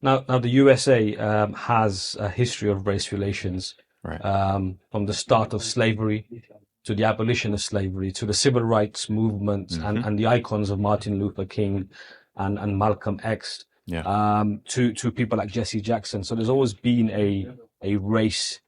Now the USA has a history of race relations, Right. From the start of slavery to the abolition of slavery to the civil rights movement and the icons of Martin Luther King and Malcolm X, to people like Jesse Jackson. So there's always been a race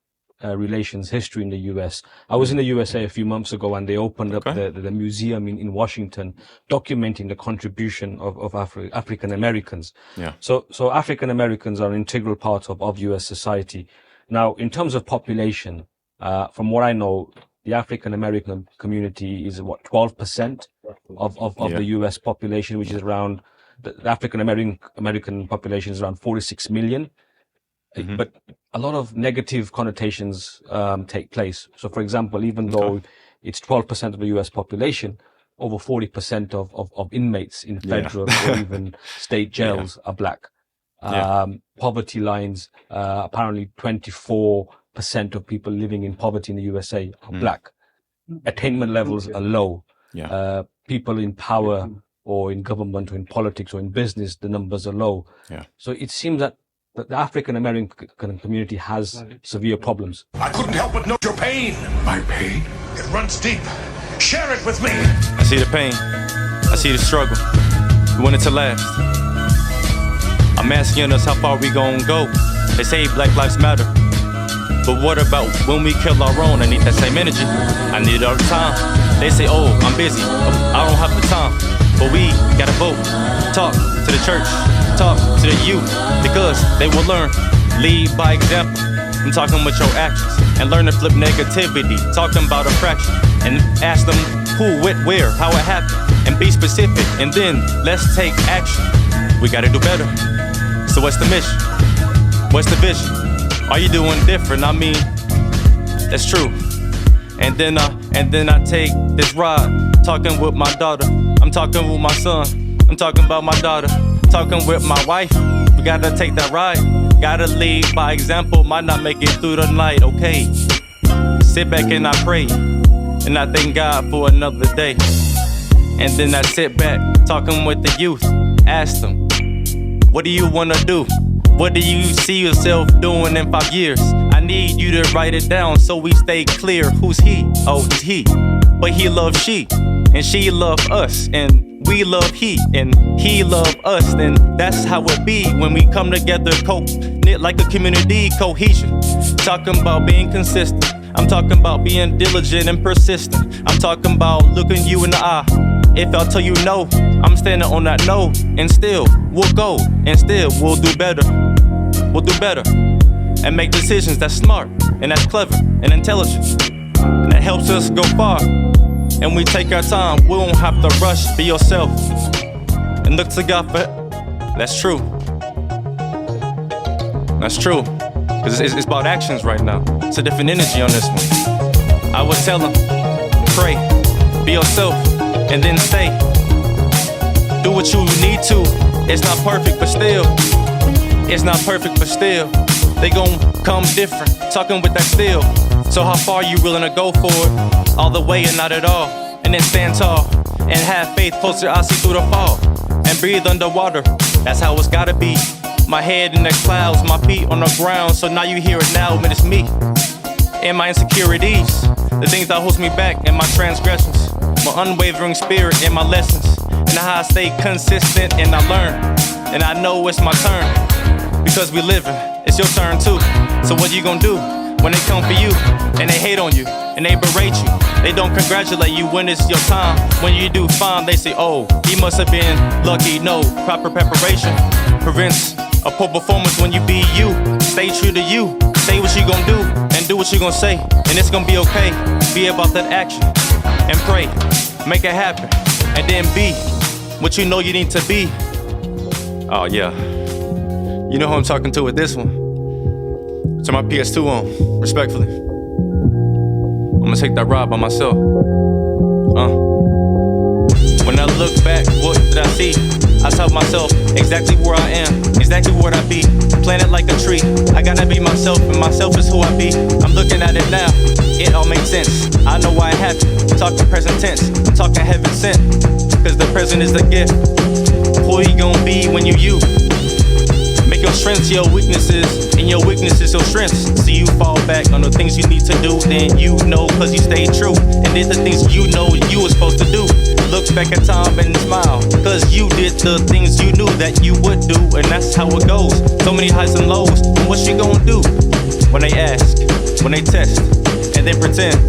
relations history in the US. I was in the USA a few months ago, and they opened up the museum in Washington, documenting the contribution of African Americans. Yeah. So African Americans are an integral part of US society. Now, in terms of population, from what I know, the African American community is 12% of the US population, which is around the African American population is around 46 million. But a lot of negative connotations take place. So, for example, even though it's 12% of the US population, over 40% of inmates in federal or even state jails are black. Poverty lines, apparently 24% of people living in poverty in the USA are black. Attainment levels are low. People in power or in government or in politics or in business, the numbers are low. So it seems that the African American community has severe problems. I couldn't help but note your pain. My pain? It runs deep. Share it with me. I see the pain. I see the struggle. We want it to last. I'm asking us how far we gon' go. They say Black Lives Matter, but what about when we kill our own? I need that same energy. I need it all the time. They say, oh, I'm busy. I don't have the time. But we gotta vote. Talk to the church. Talk to the youth, because they will learn. Lead by example. I'm talking with your actions, and learn to flip negativity. Talking about a fraction, and ask them who, what, where, how it happened, and be specific. And then let's take action. We gotta do better. So what's the mission? What's the vision? Are you doing different? I mean, that's true. And then I take this ride, talking with my daughter. I'm talking with my son. I'm talking about my daughter. Talking with my wife. We gotta take that ride. Gotta lead by example. Might not make it through the night. Okay. Sit back and I pray, and I thank God for another day. And then I sit back, talking with the youth. Ask them, what do you wanna do? What do you see yourself doing in 5 years? I need you to write it down so we stay clear. Who's he? Oh, he's he. But he loves she, and she love us, and we love he, and he love us. Then that's how it be when we come together, knit like a community, cohesion. Talking about being consistent. I'm talking about being diligent and persistent. I'm talking about looking you in the eye. If I tell you no, I'm standing on that no, and still we'll go, and still we'll do better. We'll do better and make decisions that's smart and that's clever and intelligent, and that helps us go far. And we take our time. We won't have to rush. Be yourself and look to God for it. That's true. That's true. Cause it's about actions right now. It's a different energy on this one. I would tell them, pray, be yourself, and then stay. Do what you need to. It's not perfect, but still. It's not perfect, but still. They gon' come different, talking with that still. So how far you willing to go for it? All the way and not at all. And then stand tall and have faith, closer I see through the fall. And breathe underwater, that's how it's gotta be. My head in the clouds, my feet on the ground. So now you hear it now, but it's me. And my insecurities, the things that holds me back, and my transgressions, my unwavering spirit and my lessons, and how I stay consistent and I learn. And I know it's my turn, because we living, it's your turn too. So what you gonna do when they come for you, and they hate on you, and they berate you? They don't congratulate you when it's your time. When you do fine, they say, oh, he must have been lucky. No, proper preparation prevents a poor performance. When you be you, stay true to you. Say what you gonna do, and do what you gonna say, and it's gonna be okay. Be about that action, and pray, make it happen, and then be what you know you need to be. Oh yeah, you know who I'm talking to with this one. Turn my PS2 on, respectfully. I'm gonna take that ride by myself. When I look back, what did I see? I tell myself exactly where I am, exactly where I be. Planted like a tree, I gotta be myself, and myself is who I be. I'm looking at it now, it all makes sense. I know why it happened, talking present tense, I'm talking heaven sent. Cause the present is the gift. Who you gonna be when you? Make your strength strengths your weaknesses, and your weaknesses your strengths. So you fall back on the things you need to do, then you know cause you stay true. And did the things you know you were supposed to do. Look back at time and smile, cause you did the things you knew that you would do, and that's how it goes. So many highs and lows, and what you gonna do? When they ask, when they test, and then pretend,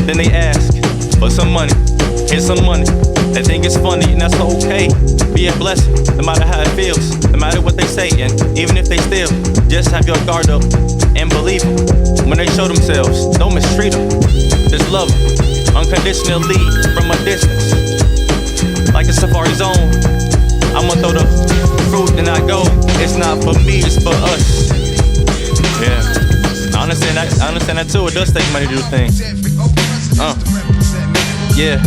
then they ask for some money, here's some money. They think it's funny, and that's okay. Be a blessing, no matter how it feels, no matter what they say, and even if they still, just have your guard up and believe them. When they show themselves, don't mistreat them. Just love them, unconditionally, from a distance. Like a safari zone, I'ma throw the fruit and I go. It's not for me, it's for us. Yeah. I understand that too. It does take money to do things. Yeah.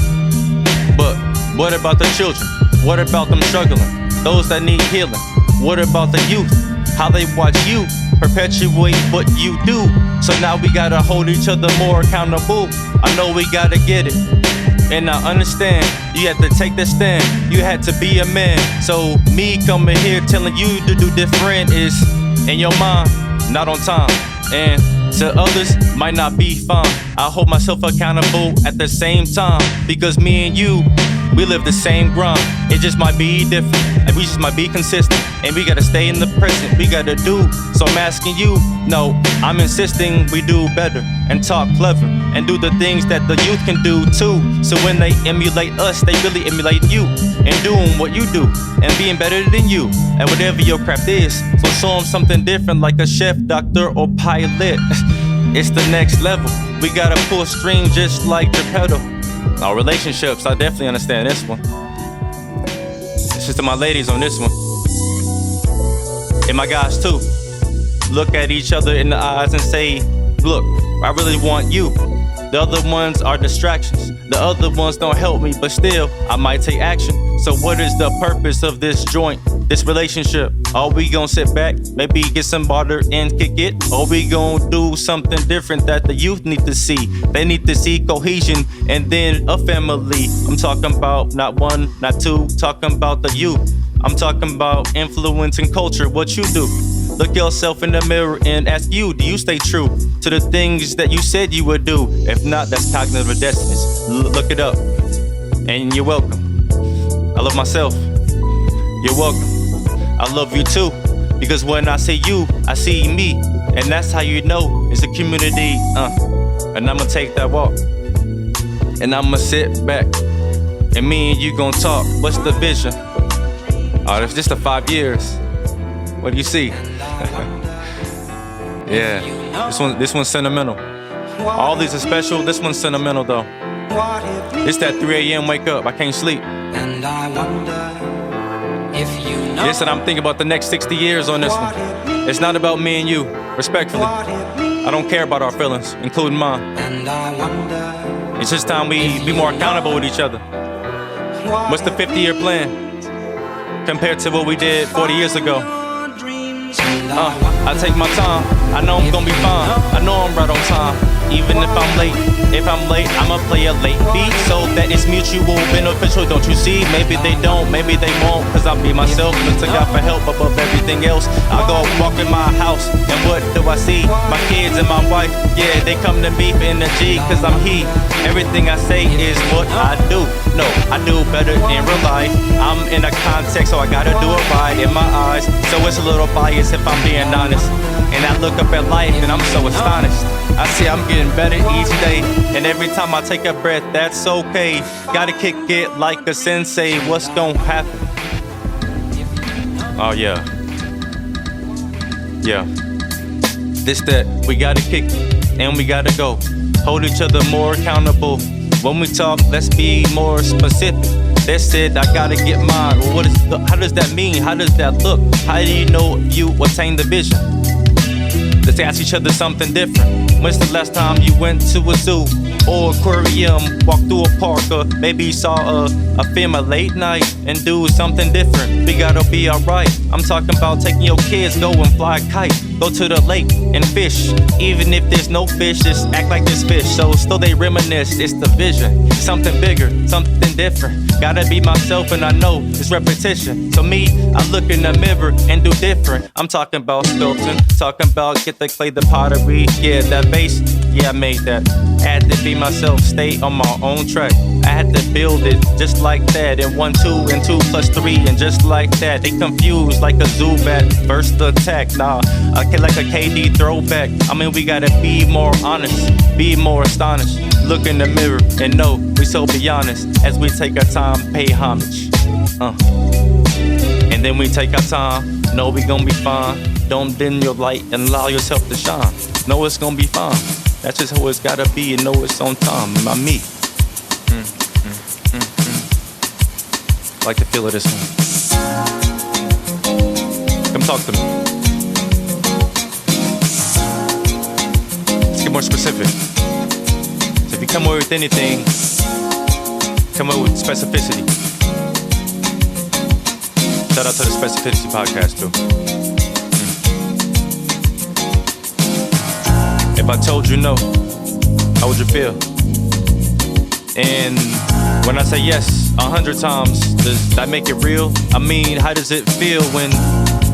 But what about the children? What about them struggling? Those that need healing? What about the youth? How they watch you perpetuate what you do. So now we gotta hold each other more accountable. I know we gotta get it. And I understand, you had to take that stand. You had to be a man. So me coming here telling you to do different is in your mind, not on time. And to others, might not be fine. I hold myself accountable at the same time. Because me and you, we live the same grind. It just might be different, and we just might be consistent. And we gotta stay in the present, we gotta do. So I'm asking you, no, I'm insisting we do better and talk clever and do the things that the youth can do too. So when they emulate us, they really emulate you and doing what you do and being better than you at whatever your craft is. So show them something different like a chef, doctor, or pilot. It's the next level. We gotta pull string just like the pedal. Our relationships, I definitely understand this one. It's just to my ladies on this one. And my guys too. Look at each other in the eyes and say, look, I really want you. The other ones are distractions. The other ones don't help me, but still, I might take action. So what is the purpose of this joint, this relationship? Are we gonna sit back, maybe get some barter and kick it? Or we gonna do something different that the youth need to see? They need to see cohesion and then a family. I'm talking about not one, not two, talking about the youth. I'm talking about influence and culture, what you do. Look yourself in the mirror and ask you, do you stay true to the things that you said you would do? If not, that's cognitive dissonance. Look it up, and you're welcome. I love myself, you're welcome. I love you too, because when I see you, I see me. And that's how you know it's a community, And I'ma take that walk, and I'ma sit back, and me and you gon' talk. What's the vision? Oh, it's just the 5 years. What do you see? Yeah, this one's sentimental. All these are special, this one's sentimental though. It's that 3 a.m. wake up, I can't sleep. And I wonder if you know. Yes, and I'm thinking about the next 60 years on this one. It's not about me and you, respectfully. I don't care about our feelings, including mine. And I wonder. It's just time we be more accountable with each other. What's the 50-year plan compared to what we did 40 years ago? I take my time, I know I'm gonna be fine. I know I'm right on time, even if I'm late. If I'm late, I'ma play a late beat so that it's mutual beneficial, don't you see? Maybe they don't, maybe they won't, cause I'll be myself. Look to God for help above everything else. I go walk in my house, and what do I see? My kids and my wife, yeah, they come to me in the G, cause I'm he. Everything I say is what I do. No, I do better in real life. I'm in a context, so I gotta do it right in my eyes. So it's a little biased if I'm being honest. And I look up at life and I'm so astonished. I see I'm getting better each day, and every time I take a breath, that's okay. Gotta kick it like a sensei. What's gonna happen? Oh yeah. Yeah. This that we gotta kick it and we gotta go. Hold each other more accountable. When we talk, let's be more specific. That said, I gotta get mine. Well, how does that mean? How does that look? How do you know if you attain the vision? Let's ask each other something different. When's the last time you went to a zoo? or aquarium. Walk through a park, or maybe you saw a film at late night and do something different. We gotta be alright. I'm talking about taking your kids, go and fly a kite. Go to the lake and fish. Even if there's no fish, just act like there's fish. So still they reminisce, it's the vision. Something bigger, something different. Gotta be myself and I know it's repetition. So me, I look in the mirror and do different. I'm talking about sculpting, talking about get the clay, the pottery. Yeah, that bass, yeah, I made that. I had to be myself, stay on my own track. I had to build it just like that. And 1, 2, and 2 plus 3, and just like that. They confused like a Zubat versus the attack. Nah, like a KD throwback. I mean, we gotta be more honest, be more astonished. Look in the mirror and know we so be honest as we take our time, pay homage. And then we take our time, know we gon' be fine. Don't dim your light and allow yourself to shine. Know it's gon' be fine. That's just how it's gotta be, and know it's on time. My me. Like the feel of this one. Come talk to me. Let's get more specific. So if you come away with anything, come away with specificity. Shout out to the Specificity podcast too. If I told you no, how would you feel? And when I say yes 100 times, does that make it real? I mean, how does it feel when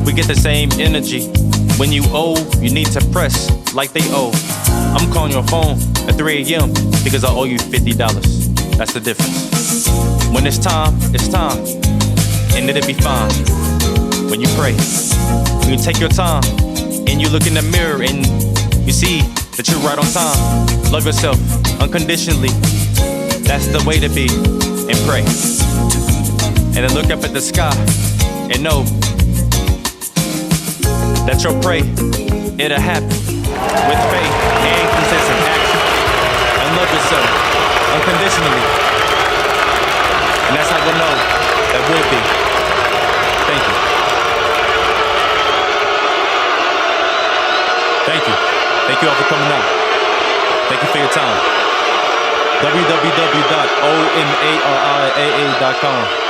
we get the same energy? When you owe, you need to press like they owe. I'm calling your phone at 3 a.m. because I owe you $50. That's the difference. When it's time, and it'll be fine. When you pray, when you take your time, and you look in the mirror and you see that you're right on time. Love yourself unconditionally. That's the way to be. And pray. And then look up at the sky and know that your pray, it'll happen. With faith and consistent action. And love yourself unconditionally. And that's how we'll know that we'll be. Thank you. Thank you. Thank you all for coming out. Thank you for your time. www.omariaa.com